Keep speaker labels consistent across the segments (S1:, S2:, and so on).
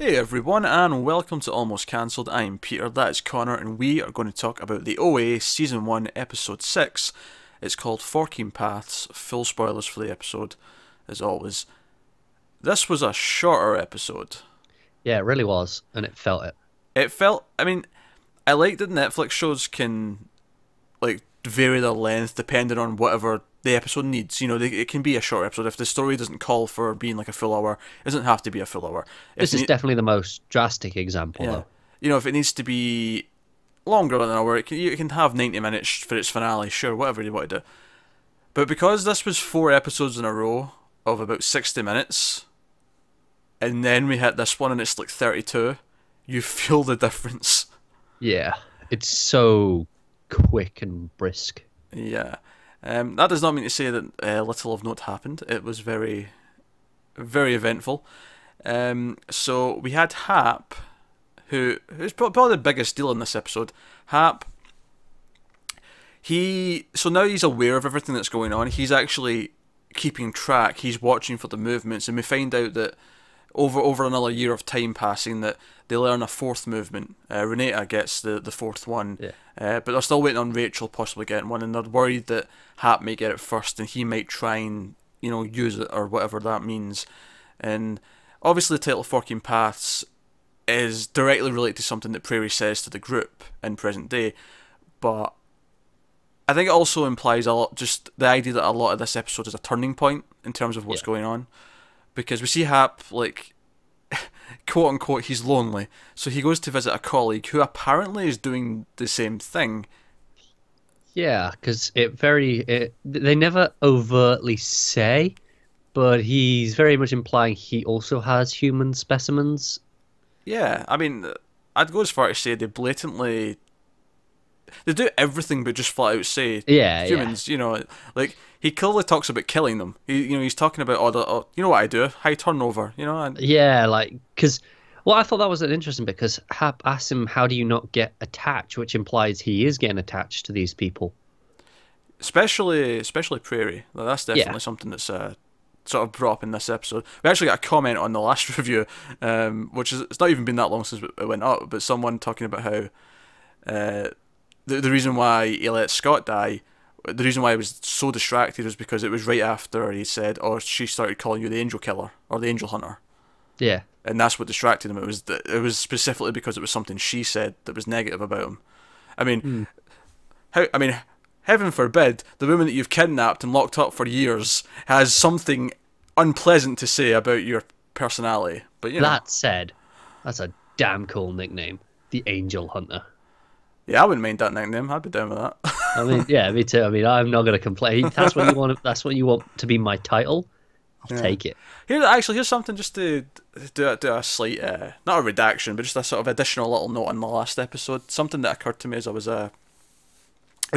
S1: Hey everyone, and welcome to Almost Cancelled. I'm Peter, that is Connor, and we are going to talk about the OA Season 1, Episode 6. It's called Forking Paths. Full spoilers for the episode, as always. This was a shorter episode.
S2: Yeah, it really was, and it felt it.
S1: I like that Netflix shows can, vary their length depending on whatever the episode needs. You know, it can be a short episode. If the story doesn't call for being like a full hour, it doesn't have to be a full hour.
S2: This is definitely the most drastic example, though.
S1: You know, if it needs to be longer than an hour, you can have 90 minutes for its finale, sure, whatever you want to do. But because this was 4 episodes in a row of about 60 minutes, and then we hit this one and it's like 32, you feel the difference.
S2: Yeah, it's so quick and brisk.
S1: Yeah. That does not mean to say that little of note happened. It was very, very eventful. So we had Hap, who's probably the biggest deal in this episode. Hap, so now he's aware of everything that's going on. He's actually keeping track. He's watching for the movements, and we find out that over another year of time passing, that they learn a 4th movement. Renata gets the 4th one, but they're still waiting on Rachel possibly getting one, and they're worried that Hap may get it first, and he might try and use it or whatever that means. And obviously, the title "Forking Paths" is directly related to something that Prairie says to the group in present day, but I think it also implies a lot, just the idea that a lot of this episode is a turning point in terms of what's going on. Because we see Hap, quote unquote, he's lonely. So he goes to visit a colleague who apparently is doing the same thing.
S2: Yeah, because they never overtly say, but he's very much implying he also has human specimens. Yeah,
S1: I mean, I'd go as far to say they do everything but just flat out say humans. He clearly talks about killing them. He's talking about you know what I do, high turnover.
S2: Because I thought that was an interesting bit, because Hap asks him, "How do you not get attached?" Which implies he is getting attached to these people,
S1: especially Prairie. That's definitely something that's sort of brought up in this episode. We actually got a comment on the last review, which is, it's not even been that long since it went up, but someone talking about how the reason why he let Scott die, the reason why he was so distracted was because it was right after he said, "Oh, she started calling you the angel killer or the angel hunter."
S2: Yeah,
S1: and that's what distracted him. It was specifically because it was something she said that was negative about him. Heaven forbid the woman that you've kidnapped and locked up for years has something unpleasant to say about your personality. But
S2: that said, that's a damn cool nickname, the Angel Hunter.
S1: Yeah, I wouldn't mind that nickname. I'd be down with that.
S2: I mean, yeah, me too. I mean, I'm not going to complain. That's what you want. That's what you want to be my title. I'll take it.
S1: Here's something just to do a slight, not a redaction, but just a sort of additional little note on the last episode. Something that occurred to me as I was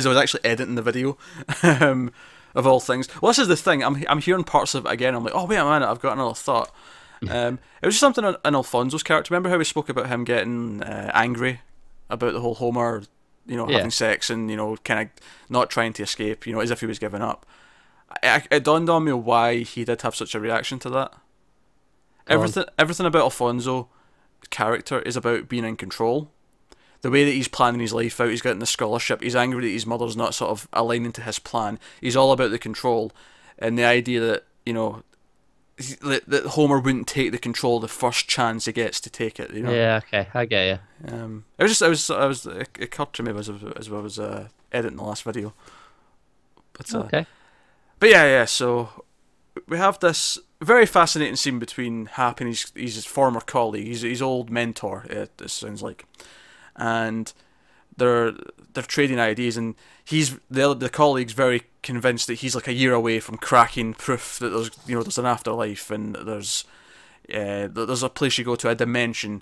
S1: actually editing the video, of all things. Well, this is the thing. I'm hearing parts of it again. I'm like, oh wait a minute, I've got another thought. It was just something in Alfonso's character. Remember how we spoke about him getting angry about the whole Homer, having sex and, kind of not trying to escape, as if he was giving up. It dawned on me why he did have such a reaction to that. Everything about Alfonso's character is about being in control. The way that he's planning his life out, he's getting the scholarship, he's angry that his mother's not sort of aligning to his plan. He's all about the control, and the idea that, that Homer wouldn't take the control the first chance he gets to take it.
S2: Yeah, okay, I get you.
S1: It occurred to me as I was editing the last video. But
S2: okay.
S1: But yeah. So we have this very fascinating scene between Hap and his former colleague, his old mentor. It sounds like, and they're trading ideas, and the colleague's very convinced that he's like a year away from cracking proof that there's an afterlife, and there's a place you go to, a dimension.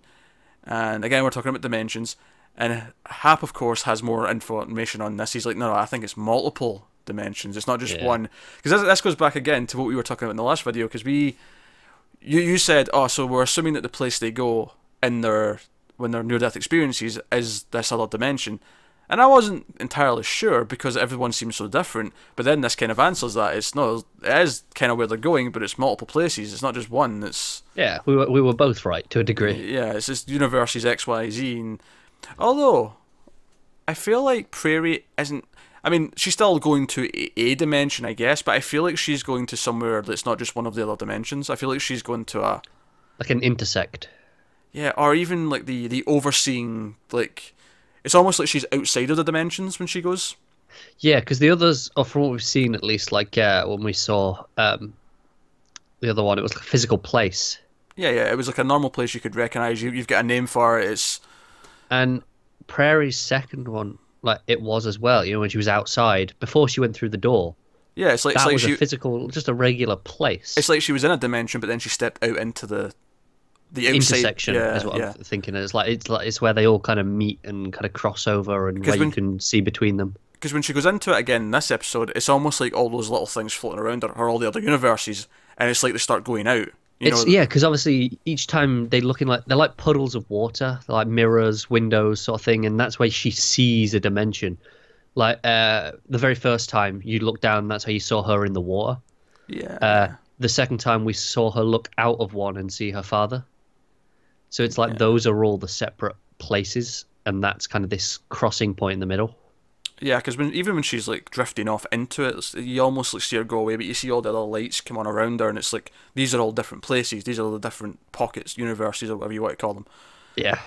S1: And again, we're talking about dimensions, and Hap of course has more information on this. He's like, no, I think it's multiple dimensions, it's not just one, because this goes back again to what we were talking about in the last video, because you said, oh, so we're assuming that the place they go in when their near-death experiences is this other dimension. And I wasn't entirely sure because everyone seems so different. But then this kind of answers that. It's no, it is kind of where they're going, but it's multiple places. It's not just one. It's
S2: Yeah, we were both right to a degree.
S1: yeah, it's just universes X, Y, Z. And although I feel like Prairie isn't. I mean, she's still going to a dimension, I guess, but I feel like she's going to somewhere that's not just one of the other dimensions. I feel like she's going to a
S2: Like an intersect.
S1: yeah, or even like the overseeing like. It's almost like she's outside of the dimensions when she goes.
S2: Yeah, because the others, or from what we've seen at least, like when we saw the other one, it was like a physical place.
S1: Yeah, yeah, it was like a normal place you could recognise. You've got a name for it. It's
S2: And Prairie's second one, like it was as well. You know, when she was outside before she went through the door,
S1: yeah, it's
S2: that
S1: like
S2: was
S1: she
S2: a physical, just a regular place.
S1: it's like she was in a dimension, but then she stepped out into the outside
S2: Intersection is what I'm thinking. It's where they all kind of meet and kind of cross over, and where you can see between them.
S1: Because when she goes into it again in this episode, it's almost like all those little things floating around are all the other universes, and it's like they start going out.
S2: Yeah, because obviously each time they're like puddles of water, they're like mirrors, windows, sort of thing, and that's where she sees a dimension. Like the very first time you look down, that's how you saw her in the water.
S1: Yeah.
S2: The second time we saw her look out of one and see her father. So it's like those are all the separate places, and that's kind of this crossing point in the middle.
S1: Yeah, because even when she's like drifting off into it, you almost like see her go away, but you see all the other lights come on around her, and it's like these are all different places. These are the different pockets, universes, or whatever you want to call them.
S2: Yeah.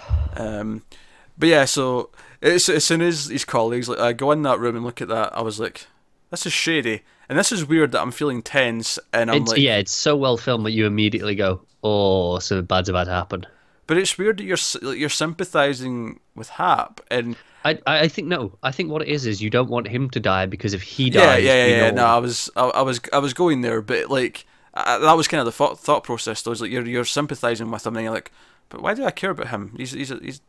S1: But yeah, so as soon as his colleagues like go in that room and look at that, I was like, this is shady, and this is weird that I'm feeling tense, and
S2: it's so well filmed that you immediately go, oh, something bad's about to happen.
S1: But it's weird that you're sympathizing with Hap, and
S2: I think no. I think what it is you don't want him to die, because if he dies,
S1: yeah. No, I was going there, but like that was kind of the thought process. Though, is like you're sympathizing with him, and you're like, but why do I care about him? He's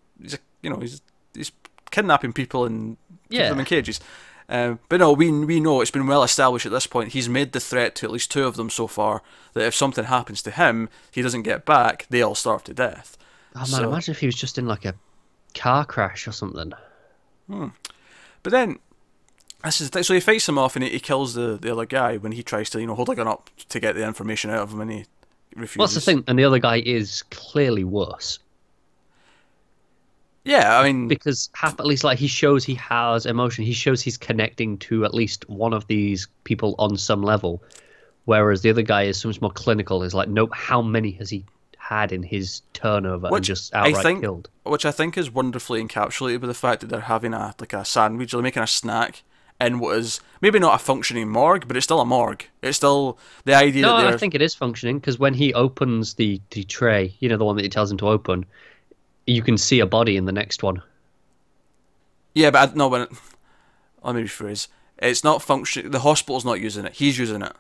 S1: kidnapping people and keeping them in cages. But no, we know it's been well established at this point. He's made the threat to at least two of them so far that if something happens to him, he doesn't get back, they all starve to death.
S2: Oh man, imagine if he was just in like a car crash or something.
S1: But then, so he fights him off and he kills the other guy when he tries to hold a gun up to get the information out of him, and he refuses.
S2: What's the thing? And the other guy is clearly worse.
S1: Yeah, I mean,
S2: because Hap, at least, like, he shows he has emotion. He shows he's connecting to at least one of these people on some level, whereas the other guy is so much more clinical. Is like, nope, how many has he had in his turnover and just outright killed? Which
S1: I think is wonderfully encapsulated by the fact that they're having a sandwich, they're making a snack in what is maybe not a functioning morgue, but it's still a morgue. It's still the idea that
S2: I think it is functioning, because when he opens the tray, the one that he tells him to open, you can see a body in the next one.
S1: Yeah, but let me rephrase. It's not functioning. The hospital's not using it. He's using it.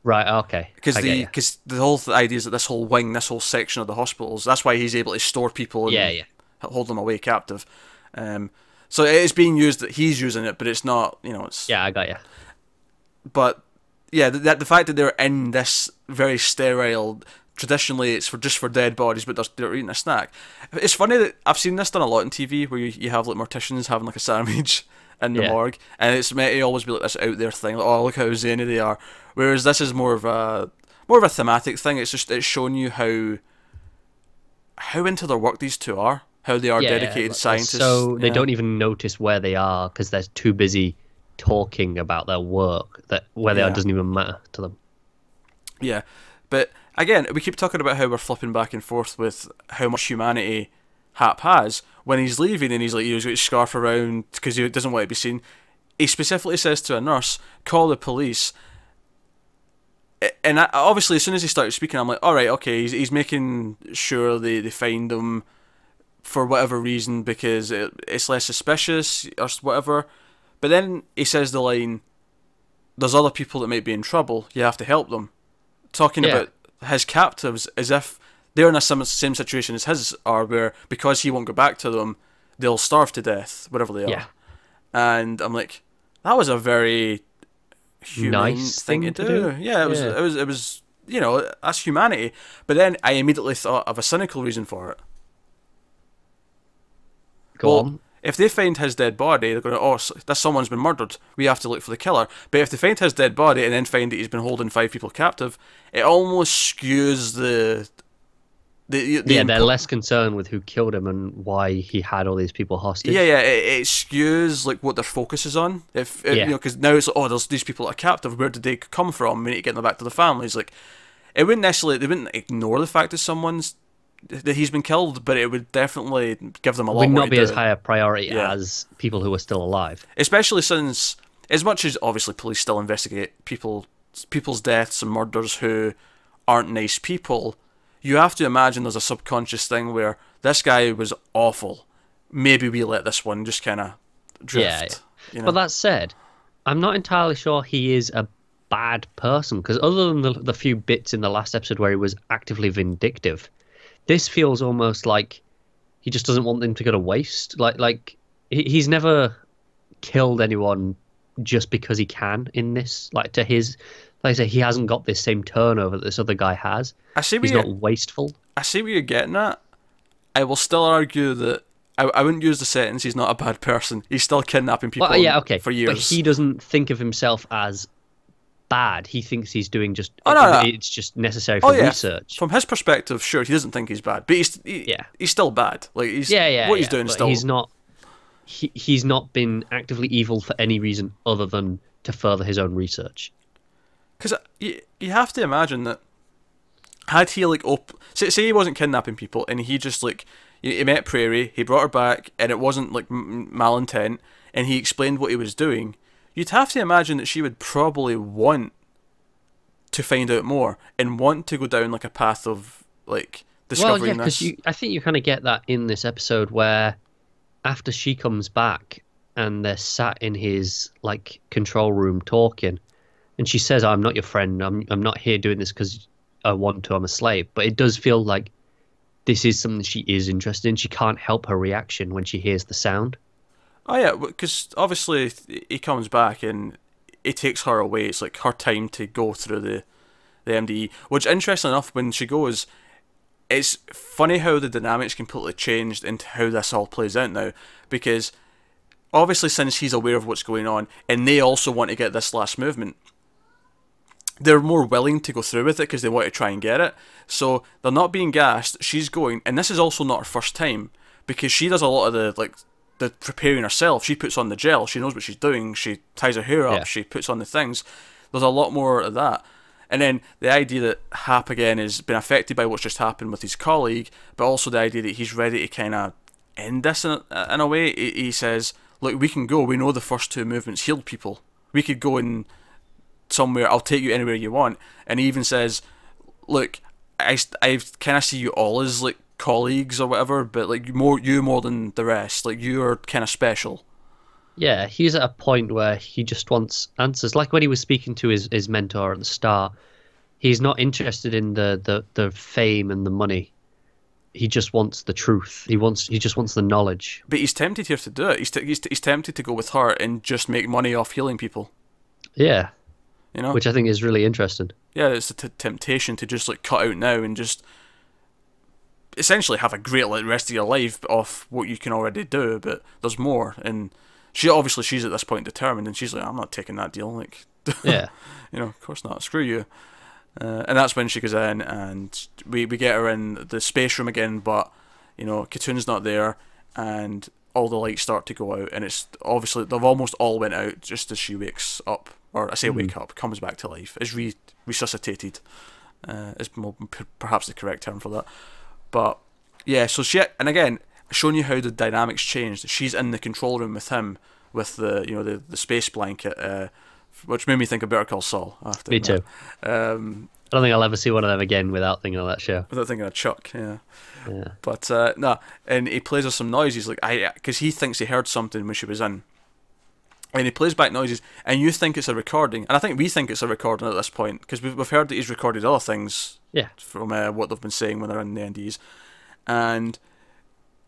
S2: Right, okay.
S1: Because the whole idea is that this whole wing, this whole section of the hospitals, that's why he's able to store people and hold them away captive. So it's being used that he's using it, but it's not, it's...
S2: Yeah, I got you.
S1: But, yeah, the fact that they're in this very sterile... Traditionally, it's just for dead bodies, but they're eating a snack. It's funny that I've seen this done a lot on TV, where you have like morticians having like a sandwich in the morgue, and it's meant to always be like this out there thing. Like, oh, look how zany they are. Whereas this is more of a thematic thing. It's showing you how into their work these two are, how they are dedicated scientists.
S2: So they don't even notice where they are because they're too busy talking about their work. That where they are doesn't even matter to them.
S1: Yeah, but. Again, we keep talking about how we're flipping back and forth with how much humanity Hap has. When he's leaving and he's got his scarf around because he doesn't want to be seen, he specifically says to a nurse, call the police. And obviously, as soon as he started speaking, I'm like, alright, okay, he's making sure they find him for whatever reason because it's less suspicious or whatever. But then he says the line, there's other people that might be in trouble, you have to help them. Talking about his captives as if they're in the same situation as his are, where because he won't go back to them, they'll starve to death, whatever they are. And I'm like, that was a very humane thing to do. Yeah, it was that's humanity. But then I immediately thought of a cynical reason for it.
S2: Go on.
S1: If they find his dead body, they're going to, oh, this someone's been murdered. We have to look for the killer. But if they find his dead body and then find that he's been holding 5 people captive, it almost skews
S2: they're less concerned with who killed him and why he had all these people hostage.
S1: Yeah, it skews like what their focus is on. Because now it's like, oh, there's these people that are captive. Where did they come from? We need to get them back to the families. Like, they wouldn't ignore the fact that he's been killed, but it would definitely give them a lot more.
S2: Would not be as high a priority as people who are still alive.
S1: Especially since, as much as obviously police still investigate people's deaths and murders who aren't nice people, you have to imagine there's a subconscious thing where this guy was awful. Maybe we let this one just kind of drift.
S2: Yeah. But that said, I'm not entirely sure he is a bad person, because other than the few bits in the last episode where he was actively vindictive, this feels almost like he just doesn't want them to go to waste. Like he's never killed anyone just because he can in this. Like I say, he hasn't got this same turnover that this other guy has. He's not wasteful.
S1: I see what you're getting at. I will still argue that I wouldn't use the sentence, he's not a bad person. He's still kidnapping people for years.
S2: But he doesn't think of himself as bad. He thinks he's doing it's just necessary for research.
S1: From his perspective, sure, he doesn't think he's bad, but he's still bad. Like he's doing is still.
S2: He's not been actively evil for any reason other than to further his own research.
S1: Because you have to imagine that had he like say he wasn't kidnapping people and he just like he met Prairie, he brought her back, and it wasn't like malintent, and he explained what he was doing, you'd have to imagine that she would probably want to find out more and want to go down like a path of like discovering this.
S2: I think you kind of get that in this episode where after she comes back and they're sat in his like control room talking, and she says, "I'm not your friend. I'm not here doing this because I want to. I'm a slave." But it does feel like this is something she is interested in. She can't help her reaction when she hears the sound.
S1: Oh yeah, because obviously he comes back and it takes her away. It's like her time to go through the MDE. Which, interestingly enough, when she goes, it's funny how the dynamics completely changed into how this all plays out now. Because obviously, since he's aware of what's going on, and they also want to get this last movement, they're more willing to go through with it because they want to try and get it. So they're not being gassed. She's going, and this is also not her first time, because she does a lot of the preparing herself. She puts on the gel. She knows what she's doing. She ties her hair up. Yeah. She puts on the things. There's a lot more of that. And then the idea that Hap again has been affected by what's just happened with his colleague, but also the idea that he's ready to kind of end this in a way. He says, "Look, we can go. We know the first 2 movements healed people. We could go in somewhere. I'll take you anywhere you want." And he even says, "Look, I kind of see you all as like colleagues or whatever, but like you more than the rest. Like you are kind of special."
S2: Yeah, he's at a point where he just wants answers. Like when he was speaking to his mentor at the start, he's not interested in the fame and the money. He just wants the truth. He just wants the knowledge.
S1: But he's tempted here to do it. He's tempted to go with her and just make money off healing people.
S2: Yeah.
S1: You know,
S2: which I think is really interesting.
S1: Yeah, it's a temptation to just like cut out now and just essentially have a great like rest of your life off what you can already do, but there's more. And she's at this point determined, and she's like, "I'm not taking that deal." Like,
S2: yeah,
S1: of course not. Screw you. And that's when she goes in, and we get her in the space room again, but Katoon's not there, and all the lights start to go out, and it's obviously they've almost all went out just as she wakes up. Or I say wake up, comes back to life, is resuscitated, is perhaps the correct term for that. But yeah, so and again, showing you how the dynamics changed. She's in the control room with him, with the space blanket, which made me think of Better Call Saul.
S2: Me too. I don't think I'll ever see one of them again without thinking of that show.
S1: Without thinking of Chuck, yeah. But no, and he plays her some noises, like because he thinks he heard something when she was in. And he plays back noises, and you think it's a recording, and I think we think it's a recording at this point, because we've heard that he's recorded other things from what they've been saying when they're in the NDs, and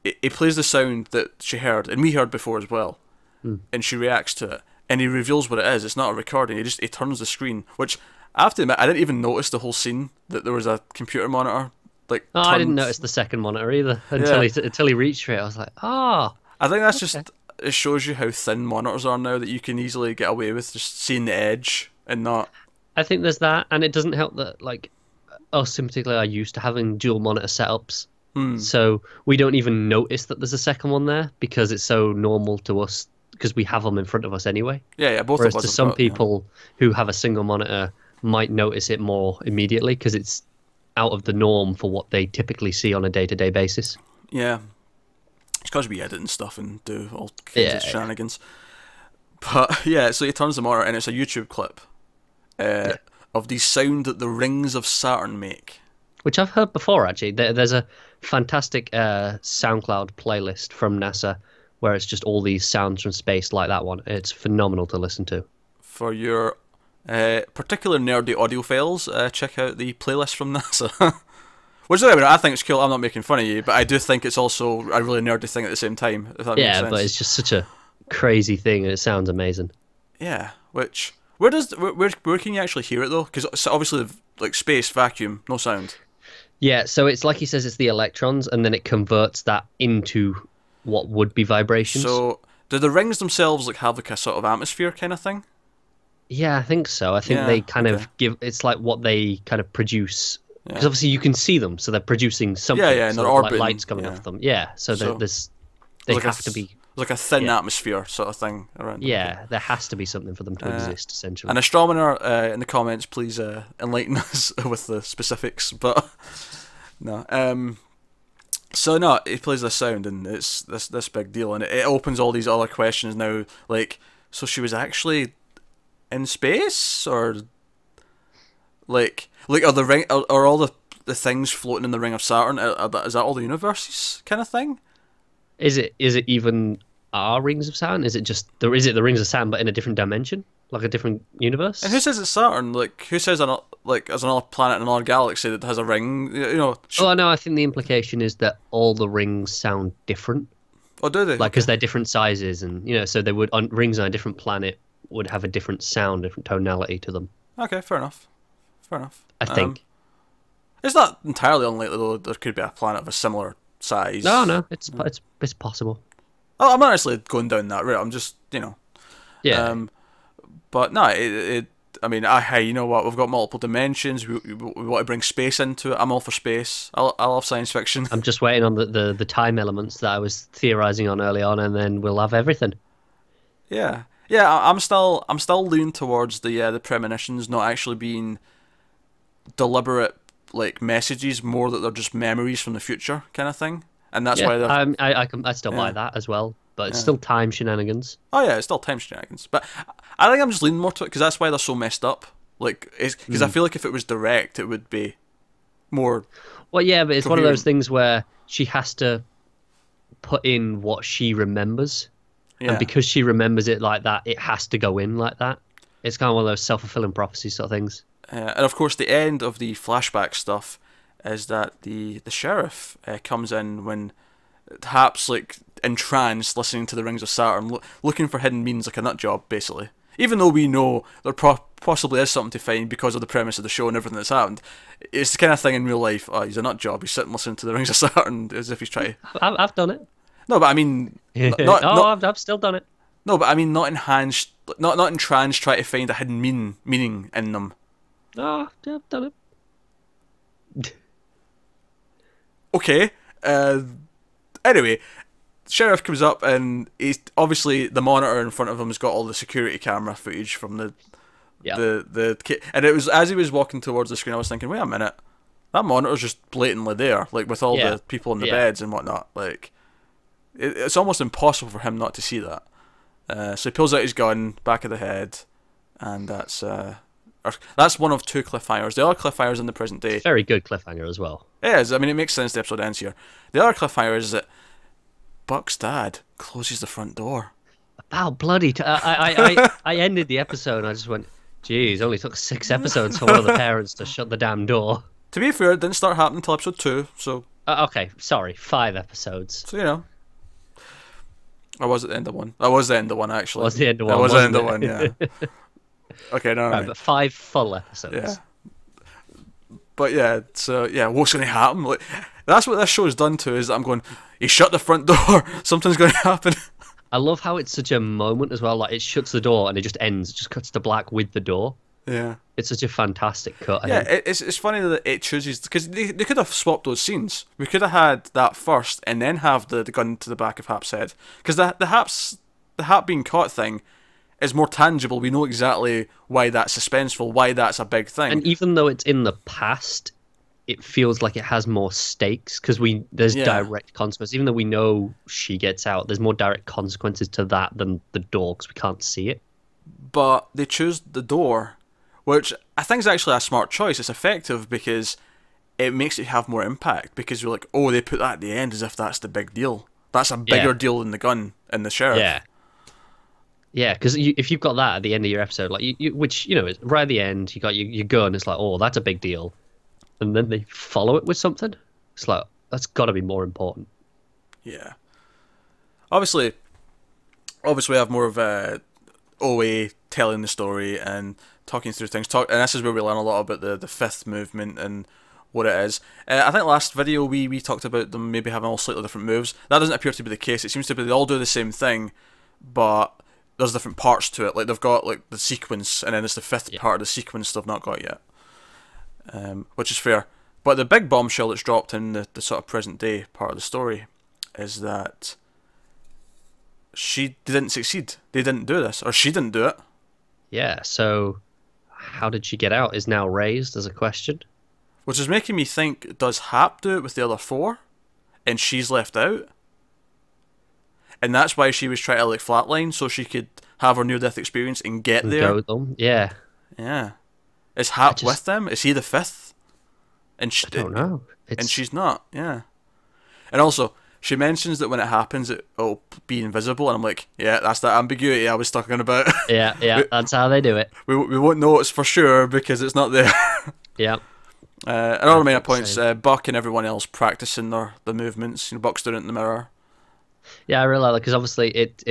S1: he plays the sound that she heard, and we heard before as well, and she reacts to it, and he reveals what it is. It's not a recording. He turns the screen, which I have to admit, I didn't even notice the whole scene that there was a computer monitor. I didn't
S2: notice the second monitor either until he reached for it. I was like,
S1: I think that's just, it shows you how thin monitors are now, that you can easily get away with just seeing the edge and not.
S2: I think there's that, and it doesn't help that, like, us in particular are used to having dual monitor setups. So we don't even notice that there's a second one there because it's so normal to us because we have them in front of us anyway.
S1: Yeah, both
S2: Whereas
S1: of us.
S2: To some people who have a single monitor might notice it more immediately because it's out of the norm for what they typically see on a day-to-day basis.
S1: Yeah. It's because we edit and stuff and do all kinds of shenanigans. But yeah, so he turns the monitor and it's a YouTube clip of the sound that the rings of Saturn make. Which
S2: I've heard before, actually. There's a fantastic SoundCloud playlist from NASA where it's just all these sounds from space like that one. It's phenomenal to listen to.
S1: For your particular nerdy audiophiles, check out the playlist from NASA. Which I think it's cool. I'm not making fun of you, but I do think it's also a really nerdy thing at the same time, if that makes sense.
S2: But it's just such a crazy thing and it sounds amazing.
S1: Yeah, which... Where can you actually hear it, though? Because obviously, like, space, vacuum, no sound.
S2: Yeah, so it's like he says, it's the electrons, and then it converts that into what would be vibrations.
S1: So, do the rings themselves like have like a sort of atmosphere kind of thing?
S2: Yeah, I think so. I think they kind of give... It's like what they kind of produce. Because obviously you can see them, so they're producing something.
S1: Yeah, and
S2: so
S1: they're orbiting.
S2: Like lights coming off them. Yeah, so they
S1: like
S2: have to be...
S1: Like a thin atmosphere sort of thing around.
S2: Yeah, there has to be something for them to exist, essentially.
S1: An astronomer in the comments, please enlighten us with the specifics. But no, so no, he plays this sound, and it's this big deal, and it opens all these other questions now. Like, so she was actually in space, or like are the ring, are all the things floating in the ring of Saturn? Is that all the universes kind of thing?
S2: Is it even our rings of Saturn? Is it the rings of Saturn but in a different dimension, like a different universe?
S1: And who says it's Saturn? Like, who says there's another planet in another galaxy that has a ring? You know.
S2: Oh no, I think the implication is that all the rings sound different.
S1: Oh, do they?
S2: Like, because they're different sizes, and so they would rings on a different planet would have a different sound, different tonality to them.
S1: Okay, fair enough.
S2: I think
S1: it's not entirely unlikely though. There could be a planet of a similar size.
S2: No, it's possible.
S1: Oh, I'm not actually going down that route. I'm just,
S2: Yeah.
S1: But no, I mean, hey, you know what? We've got multiple dimensions. We want to bring space into it. I'm all for space. I love science fiction.
S2: I'm just waiting on the time elements that I was theorizing on early on, and then we'll have everything.
S1: Yeah. I'm still leaning towards the premonitions not actually being deliberate, like, messages, more that they're just memories from the future kind of thing, and that's why
S2: I still buy that as well, but it's still time shenanigans.
S1: Oh yeah, it's still time shenanigans, but I think I'm just leaning more to it because that's why they're so messed up. Like, because I feel like if it was direct, it would be more.
S2: Well, yeah, but it's
S1: coherent.
S2: One of those things where she has to put in what she remembers, and because she remembers it like that, it has to go in like that. It's kind of one of those self-fulfilling prophecy sort of things.
S1: And of course, the end of the flashback stuff is that the sheriff comes in when perhaps like entranced, listening to the Rings of Saturn, looking for hidden meanings, like a nut job, basically. Even though we know there possibly is something to find because of the premise of the show and everything that's happened, it's the kind of thing in real life. Oh, he's a nut job. He's sitting listening to the Rings of Saturn as if he's trying.
S2: I've done it.
S1: No, but I mean,
S2: I've still done it.
S1: No, but I mean, not entranced, trying to find a hidden meaning in them.
S2: Oh, yeah, I've done it.
S1: Okay. Anyway, sheriff comes up and he's obviously the monitor in front of him has got all the security camera footage from the and it was as he was walking towards the screen, I was thinking, wait a minute, that monitor's just blatantly there, like with all the people in the beds and whatnot. Like, it's almost impossible for him not to see that. So he pulls out his gun, back of the head, and that's one of two cliffhangers. The other cliffhangers in the present day.
S2: Very good cliffhanger as well.
S1: It is. I mean, it makes sense the episode ends here. The other cliffhanger is that Buck's dad closes the front door.
S2: Oh, bloody... I ended the episode and I just went, geez, it only took 6 episodes for one of the parents to shut the damn door.
S1: To be fair, it didn't start happening until episode 2, so...
S2: okay, sorry, 5 episodes.
S1: So, you know. I was at the end of one. I was the end of one, actually.
S2: Was the end of one,
S1: I was the end of one, yeah. Okay, no,
S2: right, but 5 full episodes.
S1: Yeah. But yeah, so yeah, what's going to happen? Like, that's what this show's done to, is that I'm going, he shut the front door, something's going to happen.
S2: I love how it's such a moment as well. Like, it shuts the door and it just ends. It just cuts to black with the door.
S1: Yeah.
S2: It's such a fantastic cut.
S1: Yeah, it's funny that it chooses, because they could have swapped those scenes. We could have had that first and then have the gun to the back of Hap's head. Because the Hap being caught thing is more tangible. We know exactly why that's suspenseful, why that's a big thing.
S2: And even though it's in the past, it feels like it has more stakes because there's direct consequences. Even though we know she gets out, there's more direct consequences to that than the door because we can't see it.
S1: But they choose the door, which I think is actually a smart choice. It's effective because it makes it have more impact, because you're like, oh, they put that at the end as if that's the big deal. That's a bigger deal than the gun and the sheriff.
S2: Yeah. Yeah, because if you've got that at the end of your episode, like which is right at the end, you got your gun. It's like, oh, that's a big deal, and then they follow it with something. It's like, that's got to be more important.
S1: Yeah. Obviously, we have more of a OA telling the story and talking through things. And this is where we learn a lot about the fifth movement and what it is. I think last video we talked about them maybe having all slightly different moves. That doesn't appear to be the case. It seems to be they all do the same thing, but there's different parts to it. Like, they've got like the sequence, and then it's the fifth part of the sequence they've not got yet, which is fair. But the big bombshell that's dropped in the sort of present day part of the story is that they didn't succeed. They didn't do this, or she didn't do it.
S2: Yeah, so how did she get out is now raised as a question.
S1: Which is making me think, does Hap do it with the other four, and she's left out? And that's why she was trying to like flatline, so she could have her near-death experience and get there.
S2: Go with them. Yeah.
S1: Yeah. Is Hap with them? Is he the fifth? And
S2: I don't know.
S1: And she's not. Yeah. And also, she mentions that when it happens, it'll be invisible, and I'm like, yeah, that's that ambiguity I was talking about.
S2: Yeah, that's how they do it.
S1: We won't know it's for sure because it's not there.
S2: Yeah.
S1: Another minor points, Buck and everyone else practicing the movements. Buck's doing it in the mirror.
S2: Yeah, I really like that, because obviously it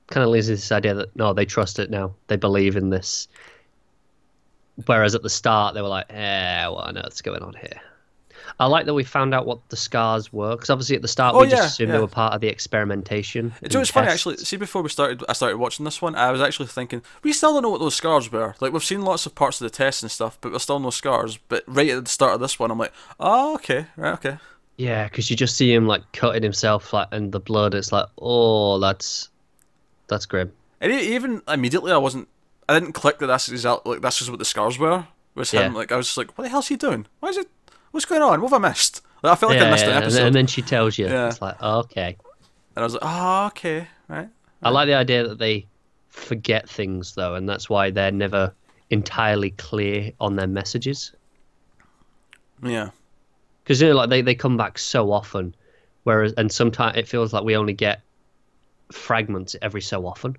S2: kind of leads to this idea that, no, they trust it now. They believe in this. Whereas at the start, they were like, what on earth's going on here? I like that we found out what the scars were, because obviously at the start we just assumed they were part of the experimentation.
S1: It's funny, actually. See, before I started watching this one, I was actually thinking, we still don't know what those scars were. Like, we've seen lots of parts of the test and stuff, but there's still no scars. But right at the start of this one, I'm like, oh, okay, right, okay.
S2: Yeah, because you just see him like cutting himself, like, and the blood. It's like, oh, that's grim.
S1: And even immediately, I didn't click that that's just what the scars were. Was him? Like, I was just like, what the hell's he doing? What's going on? What have I missed? Like, I felt like I missed an episode.
S2: And then she tells you. Yeah. It's like, oh, okay.
S1: And I was like, oh, okay, right.
S2: I like the idea that they forget things though, and that's why they're never entirely clear on their messages.
S1: Yeah.
S2: Because like they come back so often, and sometimes it feels like we only get fragments every so often.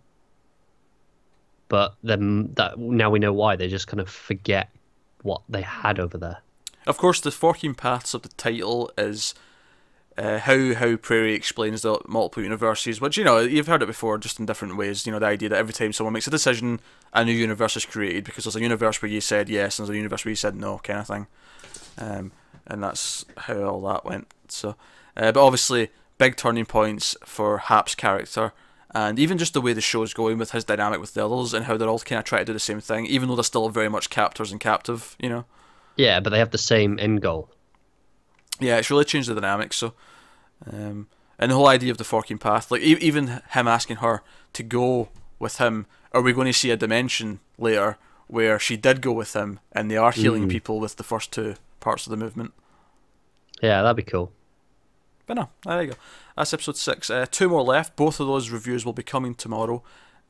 S2: But then now we know why. They just kind of forget what they had over there.
S1: Of course, the 14 paths of the title is how Prairie explains the multiple universes, which, you've heard it before, just in different ways. The idea that every time someone makes a decision, a new universe is created, because there's a universe where you said yes and there's a universe where you said no, kind of thing. And that's how all that went. So, but obviously, big turning points for Hap's character, and even just the way the show's going with his dynamic with the others, and how they're all kind of trying to do the same thing, even though they're still very much captors and captive,
S2: Yeah, but they have the same end goal.
S1: Yeah, it's really changed the dynamic. So, and the whole idea of the forking path, like even him asking her to go with him, are we going to see a dimension later where she did go with him, and they are healing people with the first two parts of the movement?
S2: Yeah, that'd be cool.
S1: But no, there you go. That's episode 6. 2 more left. Both of those reviews will be coming tomorrow,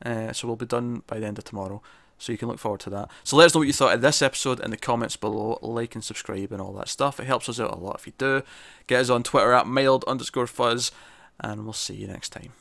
S1: so we'll be done by the end of tomorrow. So you can look forward to that. So let us know what you thought of this episode in the comments below. Like and subscribe and all that stuff. It helps us out a lot if you do. Get us on Twitter at mild_fuzz, and we'll see you next time.